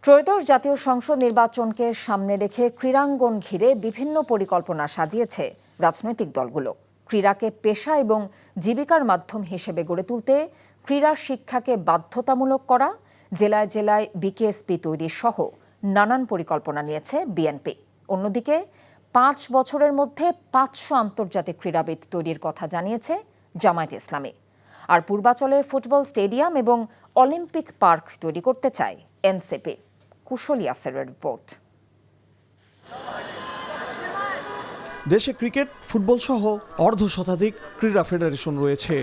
ত্রয়োদশ জাতীয় সংসদ নির্বাচনকে সামনে রেখে ক্রীড়াঙ্গন ঘিরে বিভিন্ন পরিকল্পনা সাজিয়েছে রাজনৈতিক দলগুলো। ক্রীড়াকে পেশা এবং জীবিকার মাধ্যম হিসেবে গড়ে তুলতে ক্রীড়া শিক্ষাকে বাধ্যতামূলক করা, জেলায় জেলায় বিকেএসপি তৈরি সহ নানান পরিকল্পনা নিয়েছে বিএনপি। অন্যদিকে ৫ বছরের মধ্যে ৫০০ আন্তর্জাতিক ক্রীড়াবিদ তৈরির কথা জানিয়েছে জামায়াতে ইসলামী। আর পূর্বাচলে ফুটবল স্টেডিয়াম এবং অলিম্পিক পার্ক তৈরি করতে চায় এনসিপি। কুশল ইয়াসেরের রিপোর্ট। দেশে ক্রিকেট, ফুটবল সহ অর্ধশতাধিক ক্রীড়া ফেডারেশন রয়েছে।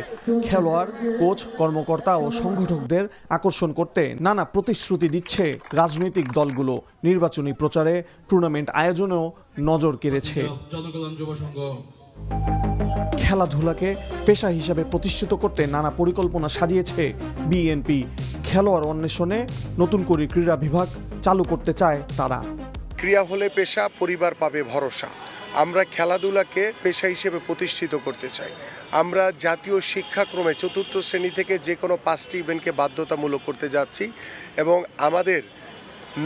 খেলোয়াড়, কোচ, কর্মকর্তা ও সংগঠকদের আকর্ষণ করতে নানা প্রতিশ্রুতি দিচ্ছে রাজনৈতিক দলগুলো। নির্বাচনী প্রচারে টুর্নামেন্ট আয়োজনেও নজর কেড়েছে। খেলাধুলাকে পেশা হিসাবে প্রতিষ্ঠিত করতে নানা পরিকল্পনা সাজিয়েছে বিএনপি। খেলোয়াড় অন্বেষণে নতুন করে ক্রীড়া বিভাগ চালু করতে চায় তারা। ক্রীড়া হলে পেশা, পরিবার পাবে ভরসা। আমরা খেলাধুলাকে পেশা হিসেবে প্রতিষ্ঠিত করতে চাই। আমরা জাতীয় শিক্ষাক্রমে ৪র্থ শ্রেণী থেকে যে কোনো 5টি ইভেন্টকে বাধ্যতামূলক করতে যাচ্ছি এবং আমাদের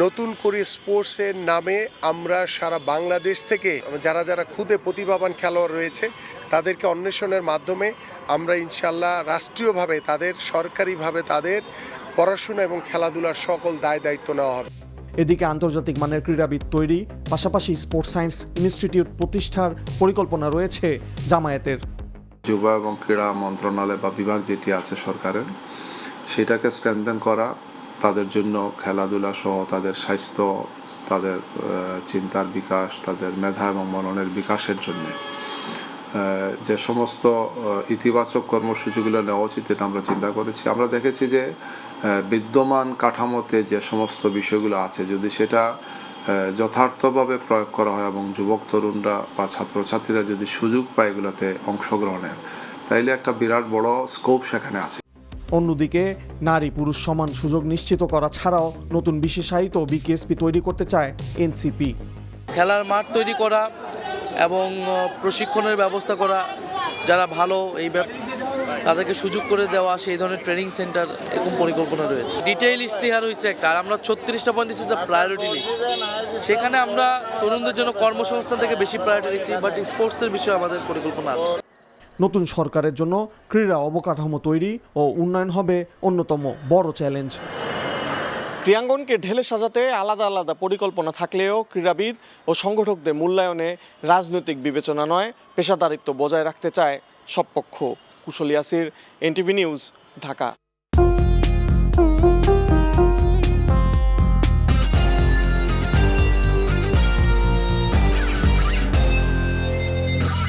নতুন করে স্পোর্টসের নামে আমরা সারা বাংলাদেশ থেকে যারা যারা খুদে প্রতিভাবান খেলোয়াড় রয়েছে তাদেরকে অন্বেষণের মাধ্যমে আমরা ইনশাল্লাহ রাষ্ট্রীয়ভাবে তাদের, সরকারিভাবে তাদের পড়াশোনা এবং খেলাধুলার সকল দায় দায়িত্ব নেওয়া হবে। এদিকে আন্তর্জাতিক মানের ক্রীড়াবিদ তৈরি, পাশাপাশি স্পোর্টস সায়েন্স ইনস্টিটিউট প্রতিষ্ঠার পরিকল্পনা রয়েছে জামায়াতের। যুব এবং ক্রীড়া মন্ত্রণালয় বা বিভাগ যেটি আছে সরকারের, সেটাকে স্ট্রেনথেন করা, তাদের জন্য খেলাধুলা সহ তাদের স্বাস্থ্য, তাদের চিন্তার বিকাশ, তাদের মেধা এবং মননের বিকাশের জন্য যে সমস্ত ইতিবাচক কর্মসূচিগুলো নেওয়া উচিত এটা আমরা চিন্তা করেছি। আমরা দেখেছি যে বিদ্যমান কাঠামোতে যে সমস্ত বিষয়গুলো আছে যদি সেটা যথার্থভাবে প্রয়োগ করা হয় এবং যুবক তরুণরা বা ছাত্রছাত্রীরা যদি সুযোগ পায় এগুলোতে অংশগ্রহণের, তাইলে একটা বিরাট বড় স্কোপ সেখানে আছে। অন্যদিকে নারী পুরুষ সমান সুযোগ নিশ্চিত করা ছাড়াও নতুন বিশেষায়িত বিকেএসপি তৈরি করতে চায় এনসিপি। খেলার মাঠ তৈরি করা এবং প্রশিক্ষণের ব্যবস্থা করা, যারা ভালো তাদেরকে সুযোগ করে দেওয়া, সেই ধরনের ট্রেনিং সেন্টার, এরকম পরিকল্পনা রয়েছে। ডিটেইল ইশতেহার হয়েছে একটা, আর আমরা 36টা পয়েন্ট দিচ্ছি প্রায়োরিটি লিস্ট। সেখানে আমরা তরুণদের জন্য কর্মসংস্থান থেকে বেশি প্রায়োরিটি দিচ্ছি, বাট স্পোর্টসের বিষয়ে আমাদের পরিকল্পনা আছে। নতুন সরকারের জন্য ক্রীড়া অবকাঠামো তৈরি ও উন্নয়ন হবে অন্যতম বড় চ্যালেঞ্জ। ক্রীড়াঙ্গনকে ঢেলে সাজাতে আলাদা আলাদা পরিকল্পনা থাকলেও ক্রীড়াবিদ ও সংগঠকদের মূল্যায়নে রাজনৈতিক বিবেচনা নয়, পেশাদারিত্ব বজায় রাখতে চায় সব পক্ষ। কুশল ইয়াসির, এনটিভি নিউজ, ঢাকা।